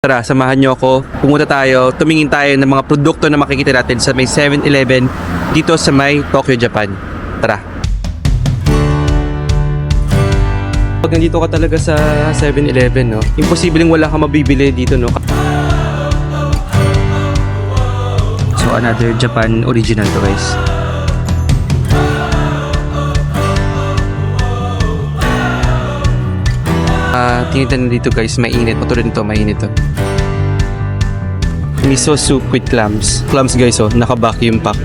Tara, samahan nyo ako. Pumunta tayo, tumingin tayo ng mga produkto na makikita natin sa may 7-Eleven dito sa may Tokyo, Japan. Tara. Pag nandito ka talaga sa 7-Eleven, no, imposibleng wala kang mabibili dito, no. So, another Japan original to, guys. Tinitan dito, guys, mainit. Patulad nito, mainit to. Miso soup with clams. Clams, guys, oh, naka-vacuum pack.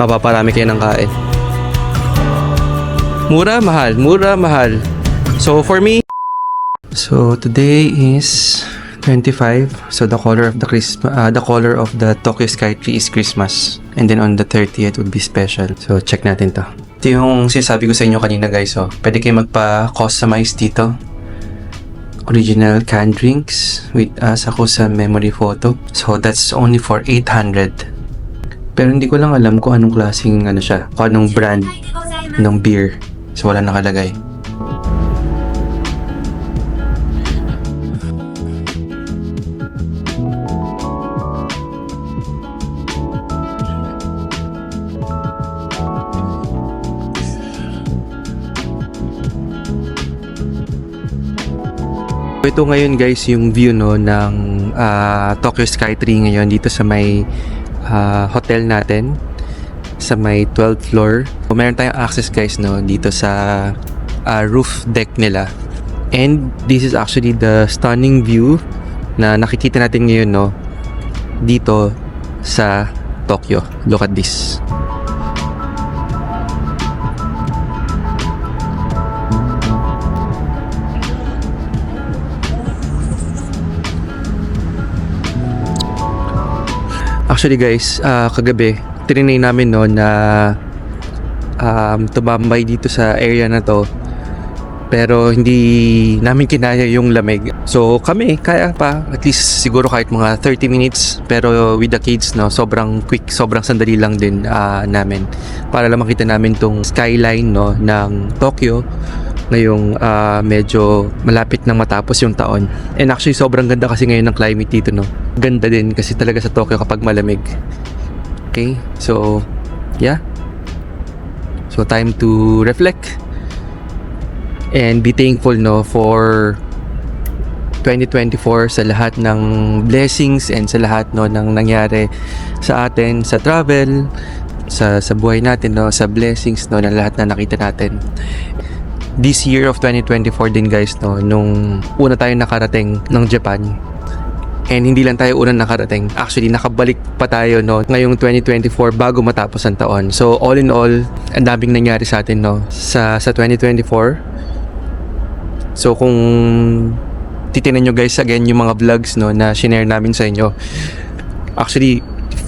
Mapaparami kayo ng kain. Mura, mahal. Mura, mahal. So, for me, so today is 25. So, the color of the Tokyo Sky Tree is Christmas. And then on the 30th would be special. So, check natin to. Ito yung sinasabi ko sa inyo kanina, guys, oh. Pwede kayo magpa-customize dito. Original canned drinks with Asakusa memory photo. So that's only for 800. Pero hindi ko lang alam kung anong klaseng siya, kung anong brand ng beer. So wala nakalagay. Ito ngayon, guys, yung view, no, ng Tokyo Sky Tree ngayon dito sa may hotel natin sa may 12th floor. So, meron tayong access, guys, no, dito sa roof deck nila. And this is actually the stunning view na nakikita natin ngayon, no, dito sa Tokyo. Look at this. Actually, guys, kagabi trinay namin, no, na tumambay dito sa area na to, pero hindi namin kinaya yung lamig. So kami kaya pa, at least siguro kahit mga 30 minutes, pero with the kids, no, sobrang quick, sobrang sandali lang din namin para lang makita namin tong skyline, no, ng Tokyo ngayong medyo malapit nang matapos yung taon. And actually sobrang ganda kasi ngayon ng climate dito, no. Ganda din kasi talaga sa Tokyo kapag malamig. Okay, so yeah, so time to reflect and be thankful, no, for 2024, sa lahat ng blessings and sa lahat, no, ng nangyari sa atin sa travel, sa buhay natin, no, sa blessings, no, na lahat na nakita natin this year of 2024 din, guys, no, nung una tayo nakarating ng Japan. And hindi lang tayo unang nakarating, actually nakabalik pa tayo, no, ngayong 2024 bago matapos ang taon. So all in all, ang daming nangyari sa atin, no, sa 2024. So kung titinan nyo, guys, again yung mga vlogs, no, na shinare namin sa inyo, actually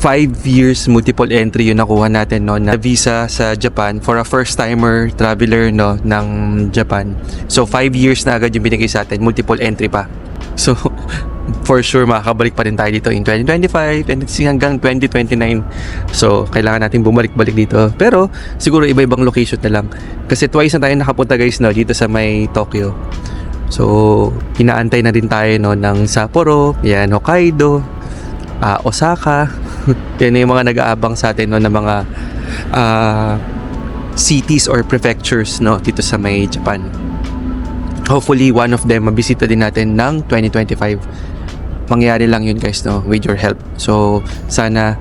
5 years multiple entry yung nakuha natin, no, na visa sa Japan for a first timer traveler, no, ng Japan. So 5 years na agad yung binigay sa atin, multiple entry pa. So for sure makakabalik pa rin tayo dito in 2025 and hanggang 2029. So kailangan natin bumalik-balik dito, pero siguro iba-ibang location na lang kasi twice na tayo nakapunta, guys, no, dito sa may Tokyo. So inaantay na din tayo, no, ng Sapporo, yan, Hokkaido, Osaka. Yan yung mga nag-aabang sa atin, no, na mga cities or prefectures, no, dito sa may Japan. Hopefully one of them mabisita din natin ng 2025. Mangyari lang yun, guys, no, with your help. So sana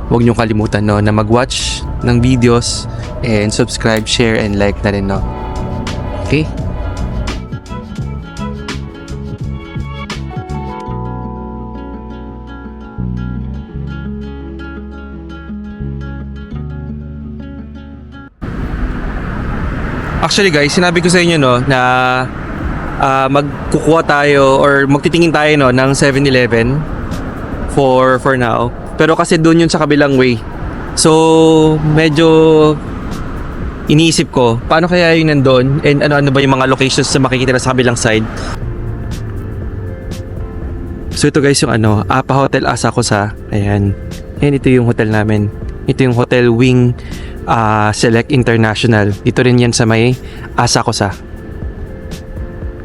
huwag nyo kalimutan, no, na mag-watch ng videos and subscribe, share and like na rin, no. Okay. Actually, guys, sinabi ko sa inyo, no, na magkukuha tayo or magtitingin tayo, no, ng 7-Eleven for now. Pero kasi doon yun sa kabilang way. So medyo iniisip ko, paano kaya yun nandoon and ano ba yung mga locations na makikita na sa kabilang side. So ito, guys, yung Apa Hotel Asakusa. Ayan. Ayan, ito yung hotel namin. Ito yung Hotel Wing Select International. Dito rin yan sa may Asakusa.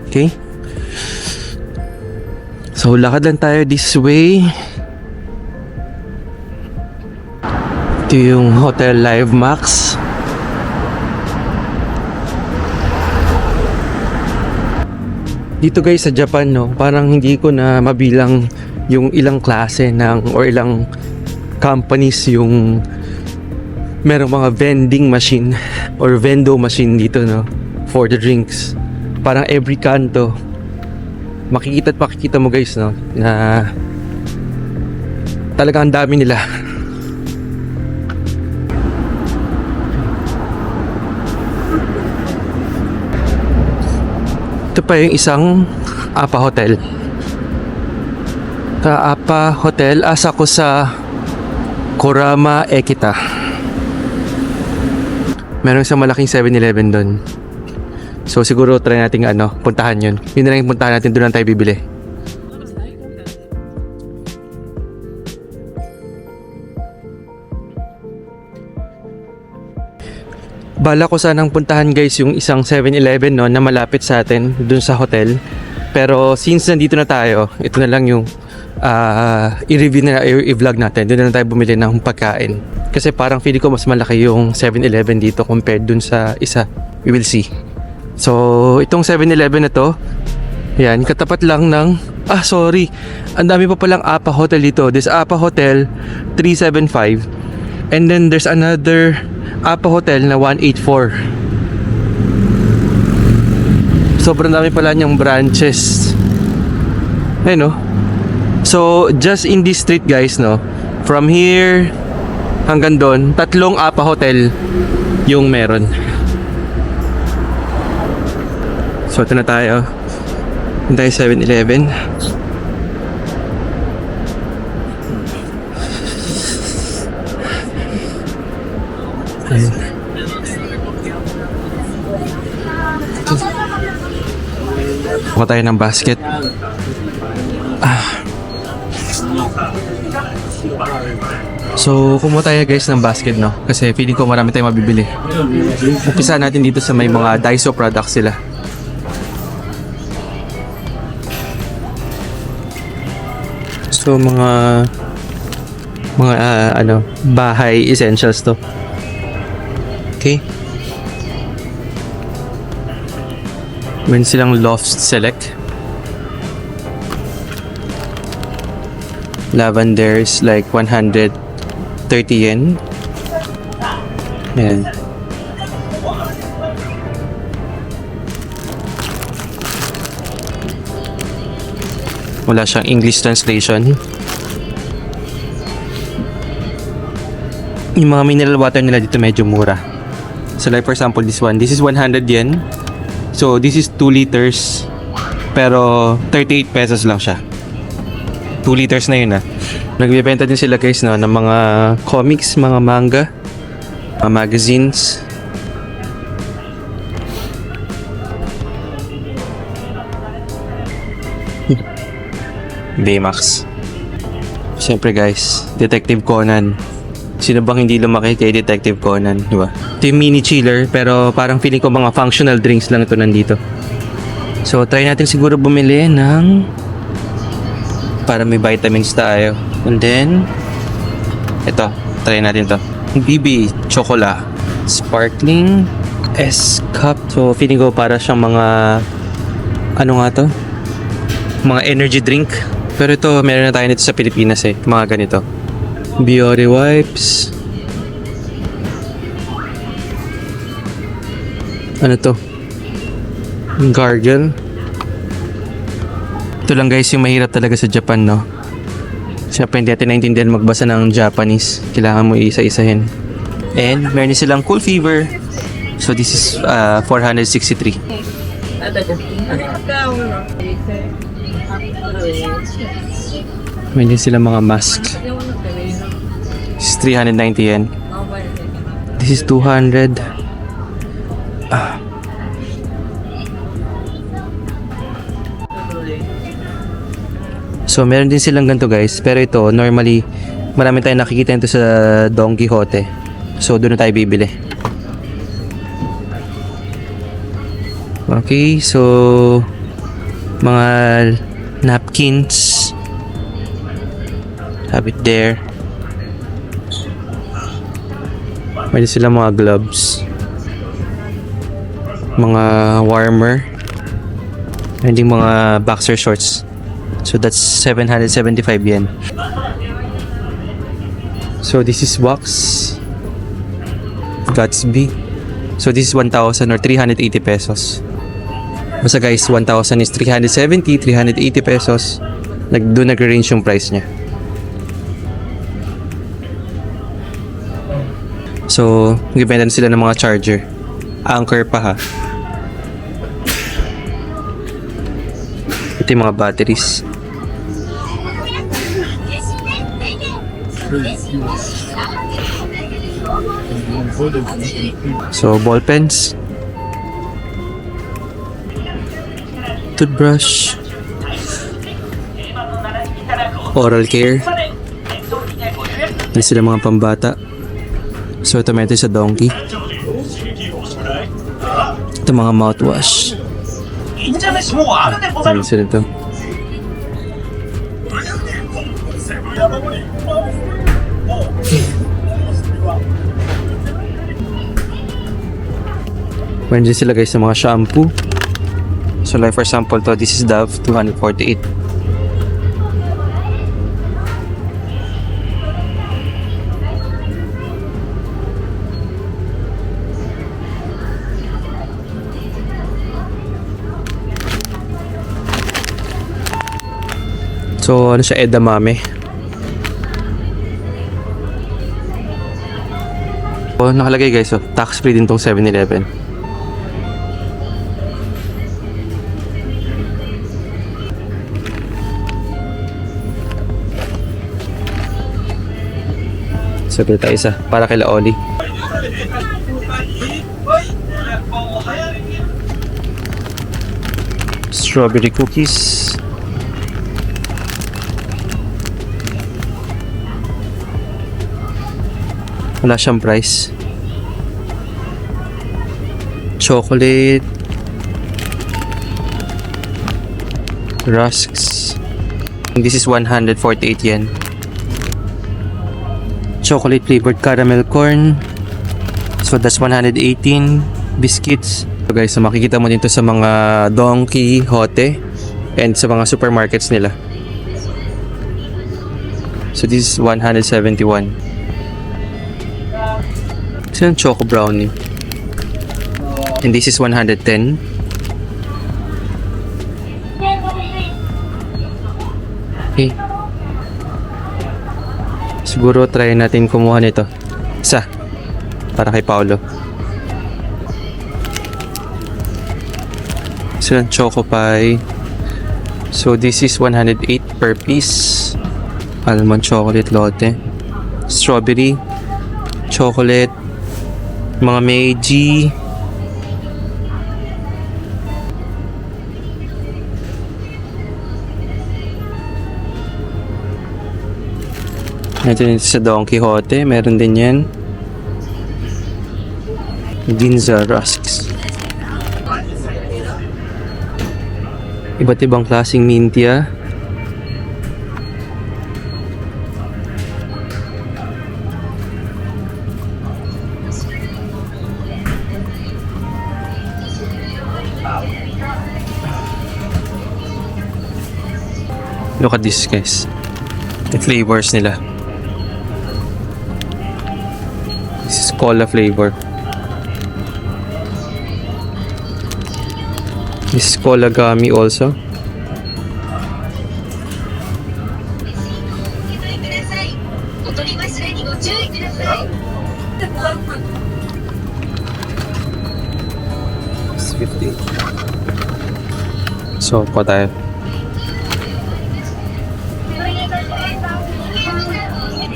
Okay? So lakad lang tayo this way. Ito yung Hotel Live Max. Dito guys sa Japan, no, parang hindi ko na mabilang yung ilang klase ng or ilang companies yung merong mga vending machine or vendo machine dito, no, for the drinks. Parang every kanto makikita at makikita mo guys, no, na talagang ang dami nila. Ito pa yung isang APA Hotel. APA Hotel Asakusa Kurama Ekita. Meron isang malaking 7-Eleven doon. So siguro try natin puntahan yun. Yun na lang yung puntahan natin, doon lang tayo bibili. Bala ko sanang puntahan guys yung isang 7-Eleven, no, na malapit sa atin dun sa hotel. Pero since nandito na tayo, ito na lang yung i-review na i-vlog natin. Doon na lang tayo bumili ng pagkain. Kasi parang feeling ko mas malaki yung 7-Eleven dito compared dun sa isa. We will see. So itong 7-Eleven na to, yan, katapat lang ng sorry, ang dami pa palang APA Hotel dito. There's APA Hotel 375 and then there's another APA Hotel na 184. Sobrang dami pala niyang branches. Ayun, no? So just in this street guys, no, from here hanggang doon, 3 APA Hotel yung meron. So ito na tayo. Ito tayo 7-Eleven. Ayun. Kuha tayo ng basket. So kumuha tayo guys ng basket, no, kasi feeling ko marami tayong mabibili. Umpisa natin dito sa may mga Daiso products sila. So mga bahay essentials to. Okay. Meron silang Loft Select. Lavender is like 130 yen. Ayan. Wala siyang English translation. Yung mga mineral water nila dito medyo mura. So like for example this one, this is 100 yen. So this is 2 liters. Pero 38 pesos lang siya. 2 liters na yun Nagbibenta din sila guys, no, ng mga comics, mga manga, mga magazines. Baymax. Siyempre guys, Detective Conan. Sino bang hindi lumaki kay Detective Conan, di ba? Ito yung mini chiller, pero parang feeling ko mga functional drinks lang ito nandito. So try natin siguro bumili ng para may vitamins tayo. And then ito, try natin to. BB Chocola Sparkling S Cup. So feeling ko para siyang mga to? Mga energy drink. Pero ito, meron na tayo nito sa Pilipinas mga ganito. Biore wipes. Ano to? Gargle. Ito lang guys yung mahirap talaga sa Japan, no? Siyempre hindi natin naintindihan magbasa ng Japanese. Kailangan mo isa-isahin. And meron silang Cool Fever. So this is 463. Meron din silang mga mask. This is 390 yen. This is 200. So meron din silang ganito guys. Pero ito normally marami tayong nakikita nito sa Don Quixote. So doon na tayo bibili. Okay, so mga napkins. Have it there. Pwede sila mga gloves. Mga warmer. Hindi mga boxer shorts. So that's 775 yen. So this is wax. Gatsby. So this is 1,000 or 380 pesos. Basta guys, 1,000 is 370, 380 pesos. Doon nag-range yung price niya. So, nag-ibenta sila ng mga charger. Anchor pa ha. Ito yung mga batteries. So, ball pens. Toothbrush. Oral care. Hindi sila mga pambata. So, ito meron sa Donkey. Ito mga mouthwash. Ano sila ito? Meron din sila guys sa mga shampoo. So like for example to, this is Dove 248. So ano siya, edamame. So nakalagay guys, so tax free din tong 7-Eleven. So, kita isa para kay Oli. Strawberry cookies. Wala siyang price. Chocolate. Rusks. This is 148 yen. Chocolate flavored caramel corn. So that's 118. Biscuits. So guys, so makikita mo dito sa mga Donkey, Hote, and sa mga supermarkets nila. So this is 171. Ito yung choco brownie. And this is 110. Okay. Siguro try natin kumuha nito. Isa. Para kay Paolo. Isa lang choco pie. So this is 108 per piece. Almond chocolate lotte. Strawberry. Chocolate. Mga Meiji. Ito sa Don Quixote, meron din yan. Ginza Rusks. Iba't ibang klaseng mintia. Look at this guys. The flavors nila. This is cola flavor. This is cola gummy also. It's 50. So, pa tayo.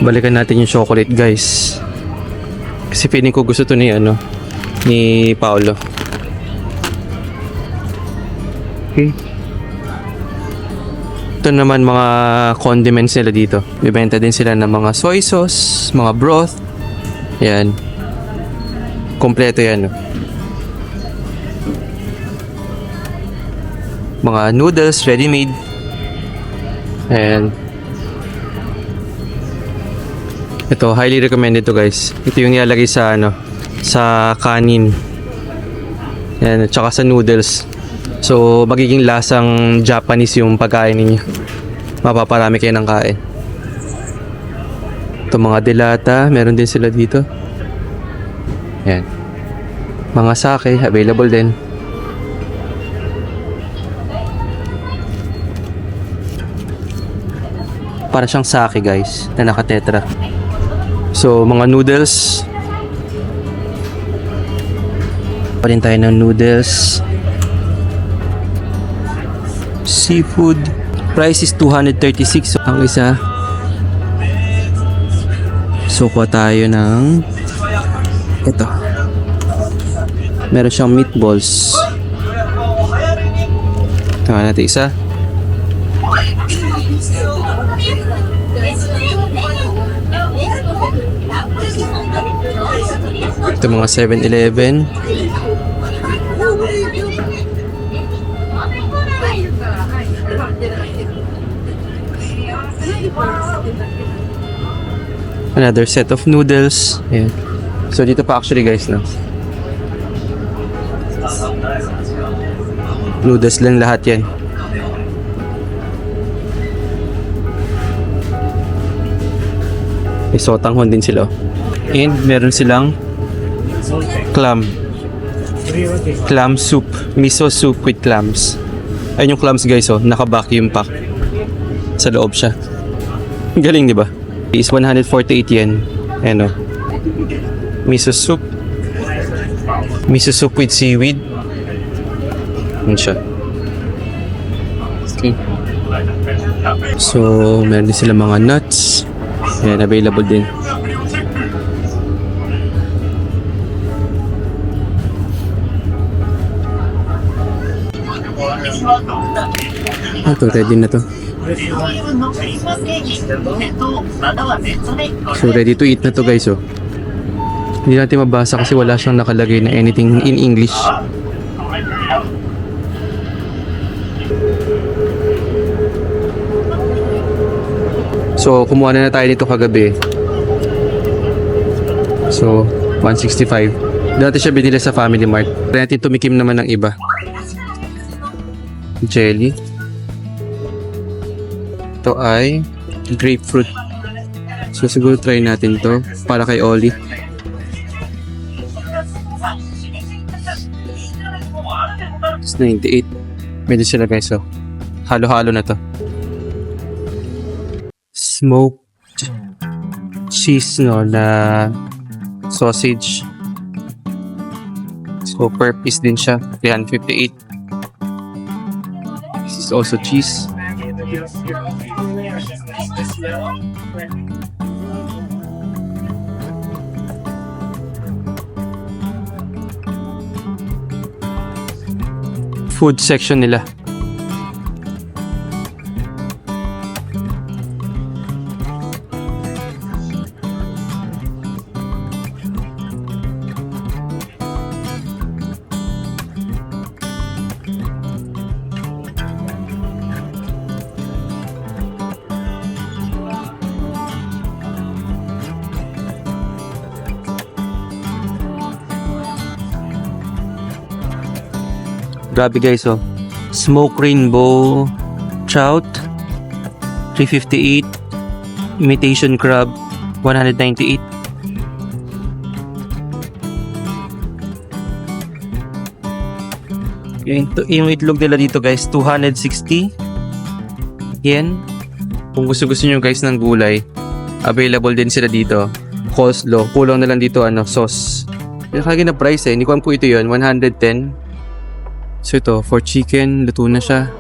Balikan natin yung chocolate guys. Kasi feeling ko gusto to ni Paolo. Okay. Ito naman mga condiments nila dito. Bibenta din sila ng mga soy sauce, mga broth. Yan. Kompleto yan. Mga noodles, ready-made. And ito, highly recommended to guys. Ito yung nilalagay sa sa kanin. Yan, at saka sa noodles. So, magiging lasang Japanese yung pagkain ninyo. Mapaparami kayo ng kain. Ito mga delata, meron din sila dito. Yan. Mga sake, available din. Para siyang sake guys, na nakatetra. So, mga noodles. Pa rin tayo ng noodles. Seafood. Price is 236 ang isa. So, kuha tayo ng ito. Meron siyang meatballs. Tingnan natin isa. Ito mga 7-Eleven. Another set of noodles. Ayan. So dito pa actually guys no. Noodles lang lahat yan. May sotanghon din sila. And meron silang clam soup, miso soup with clams. Ayun yung clams guys, naka-vacuum pack sa loob siya. Galing, di ba? Is 148 yen. Ano? Miso soup with seaweed. Yun siya. Okay. So meron din sila mga nuts. Ayan, available din. Ito, ready na to. So, ready to eat na to guys, Hindi natin mabasa kasi wala siyang nakalagay na anything in English. So, kumuha na tayo nito kagabi. So, 165. Dati siya binili sa Family Mart. Try natin tumikim naman ng iba. Jelly. Ito ay grapefruit. So siguro try natin to para kay Oli. It's 98. Medyo sila guys, halo-halo na to. Smoked cheese na sausage. So per piece din siya, 358. This is also cheese. Food section nila. Grabe guys, Smoke rainbow trout 358, imitation crab 198. Yung itlog nila dito guys 260 yen. Kung gusto nyo guys ng gulay, available din sila dito. Coleslaw, kulang na lang dito sauce. Yung kagaya na price hindi ko alam kung ito yun, 110. So ito, for chicken, luto na siya.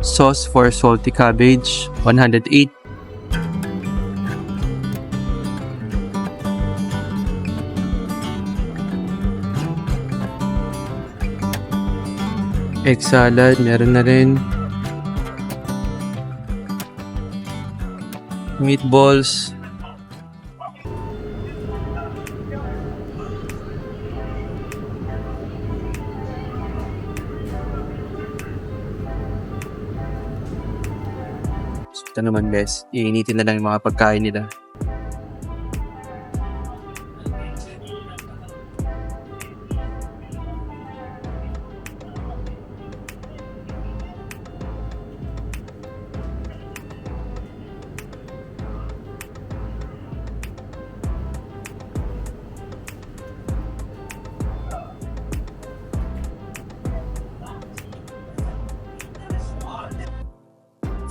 Sauce for salty cabbage, 108. Egg salad, meron na rin. Meatballs ito naman bes, iinitin na lang yung mga pagkain nila.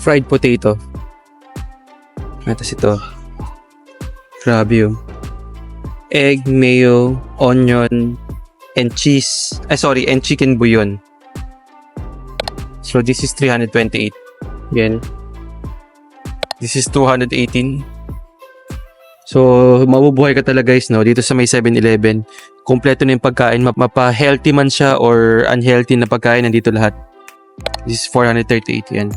Fried potato. Tapos ito. Grabe yung egg, mayo, onion, and cheese. And chicken bouillon. So this is 328. Again. This is 218. So mabubuhay ka talaga guys, no? Dito sa may 7-Eleven. Kompleto na yung pagkain. Mapa-healthy man siya or unhealthy na pagkain, nandito lahat. This is 438. Yan.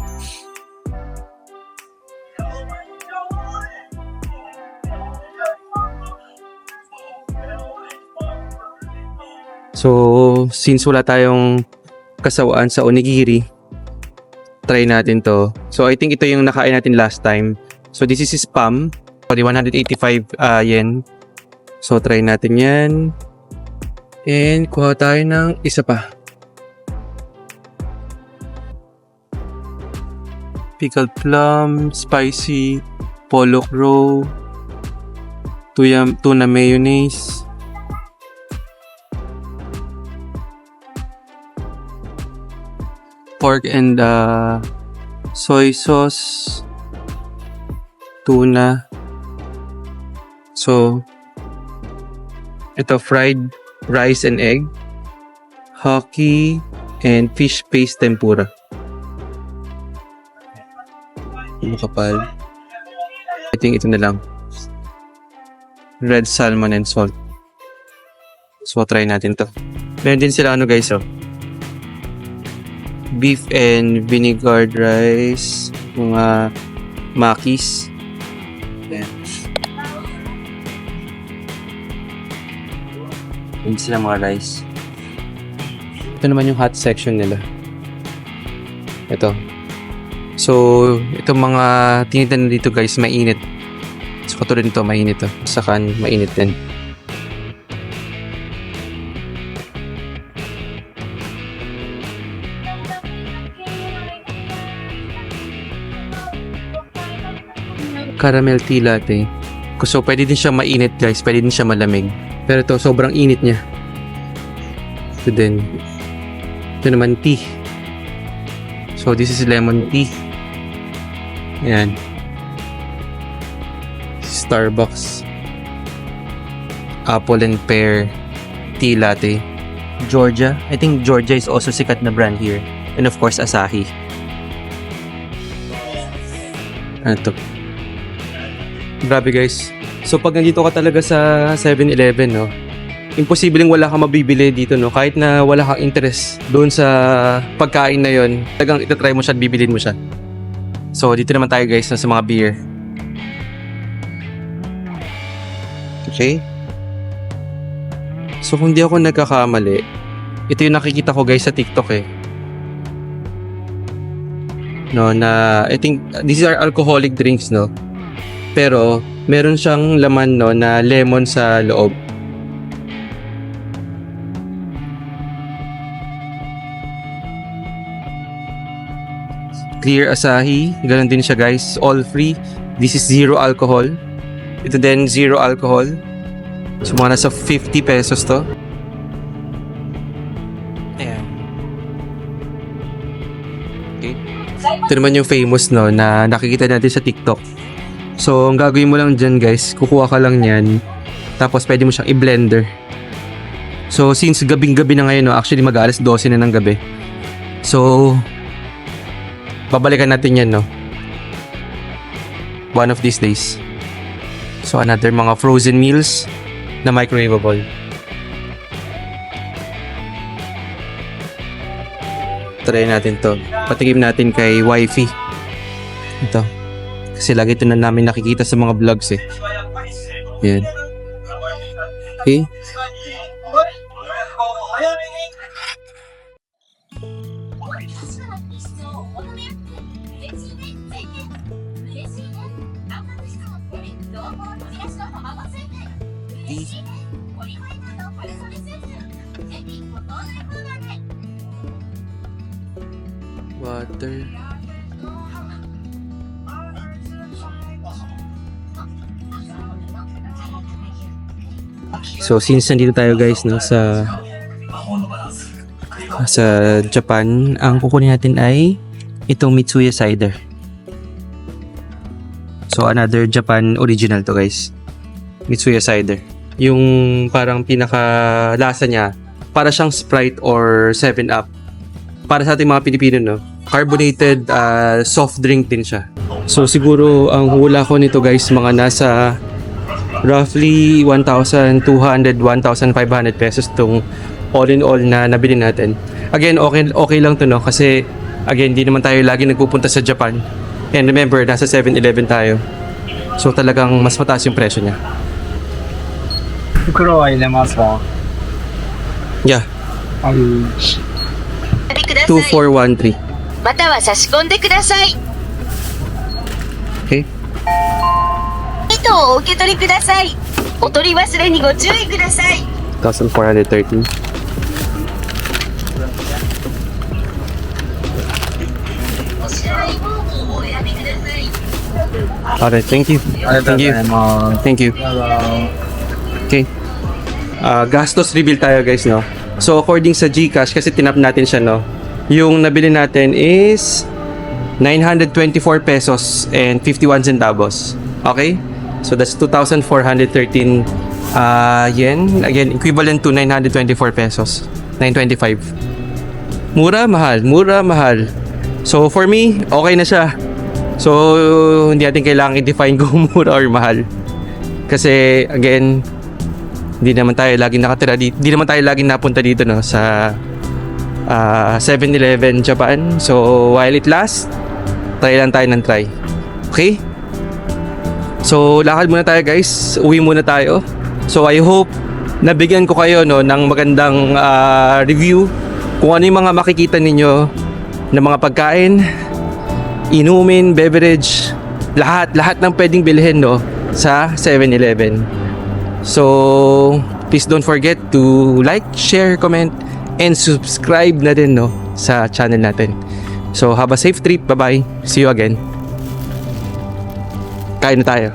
So, since wala tayong kasawaan sa onigiri, try natin to. So, I think ito yung nakain natin last time. So, this is spam. 185 yen. So, try natin yan. And, kuha tayo ng isa pa. Pickled plum, spicy, pollock roe, tuna mayonnaise. Pork and soy sauce, tuna. So, ito fried rice and egg, hockey, and fish paste tempura. Makapal. I think ito na lang. Red salmon and salt. So, try natin to. Meron din sila guys, beef and vinegar rice, mga makis. Ayan. Hindi sila mga rice. Ito naman yung hot section nila. Ito. So, itong mga tinitan dito guys, mainit. So, katulad nito, mainit to. Saka mainit din. Caramel tea latte. So, pwede din siya mainit guys. Pwede din siya malamig. Pero ito, sobrang init niya. Ito din. Ito naman tea. So, this is lemon tea. Ayan. Starbucks. Apple and pear tea latte. Georgia. I think Georgia is also sikat na brand here. And of course, Asahi. Ano to? Grabe guys. So pag nandito ka talaga sa 7-Eleven, no, imposibleng wala kang mabibili dito, no, kahit na wala kang interest doon sa pagkain na yon, talagang itatry mo siya at bibilin mo siya. So dito naman tayo guys sa mga beer. Okay. So kung di ako nagkakamali, ito yung nakikita ko guys sa TikTok no, na I think these are alcoholic drinks, no. Pero meron siyang laman, no, na lemon sa loob. Clear Asahi, ganun din siya guys, all free. This is zero alcohol. Ito din zero alcohol. So mga nasa 50 pesos to. Ayan. Okay. Ito naman yung famous, no, na nakikita natin sa TikTok. So, ang gagawin mo lang dyan guys, kukuha ka lang yan. Tapos, pwede mo siyang i-blender. So, since gabing-gabi na ngayon, no, actually mag-alas 12 na ng gabi. So, babalikan natin yan, no. One of these days. So, another mga frozen meals na microwavable. Try natin to. Patikim natin kay wifey. Ito. Kasi lagi ito na namin nakikita sa mga vlogs Yan. Okay. Water. So since nandito tayo guys no sa Japan, ang kukunin natin ay itong Mitsuya cider. So another Japan original to guys. Mitsuya cider. Yung parang pinaka lasa niya, para siyang Sprite or 7-Up. Para sa ating mga Pilipino no, carbonated soft drink din siya. So siguro ang hula ko nito guys mga nasa roughly 1,200, 1,500 pesos tong all in all na nabili natin. Again, okay lang to no kasi again, di naman tayo lagi nagpupunta sa Japan. And remember, nasa 7-Eleven tayo. So talagang mas mataas yung presyo niya. 袋は入れますか？ Yeah, ください。 2413. または差し込んでください。 Okay? 糸をお受け取りください。お取り忘れにご注意ください。 1,413. Alright, thank you. ありがとうございます。 Thank you. Okay. Gastos reveal tayo guys, no? So, according sa GCash, kasi tinap natin siya, no? Yung nabili natin is 924 pesos and 51 centavos. Okay? So, that's 2,413 yen. Again, equivalent to 924 pesos. 925. Mura, mahal. Mura, mahal. So, for me, okay na siya. So, hindi natin kailangan i-define kung mura or mahal. Kasi, again, hindi naman tayo laging nakatira dito. Hindi naman tayo laging napunta dito, no, sa 7-Eleven Japan. So, while it lasts, try lang tayo ng try. Okay? So, lakad muna tayo guys. Uwi muna tayo. So, I hope nabigyan ko kayo, no, ng magandang review kung ano yung mga makikita ninyo na mga pagkain, inumin, beverage, lahat ng pwedeng bilhin, no, sa 7-Eleven. So, please don't forget to like, share, comment, and subscribe na din, no, sa channel natin. So, have a safe trip. Bye-bye. See you again. Kain na tayo.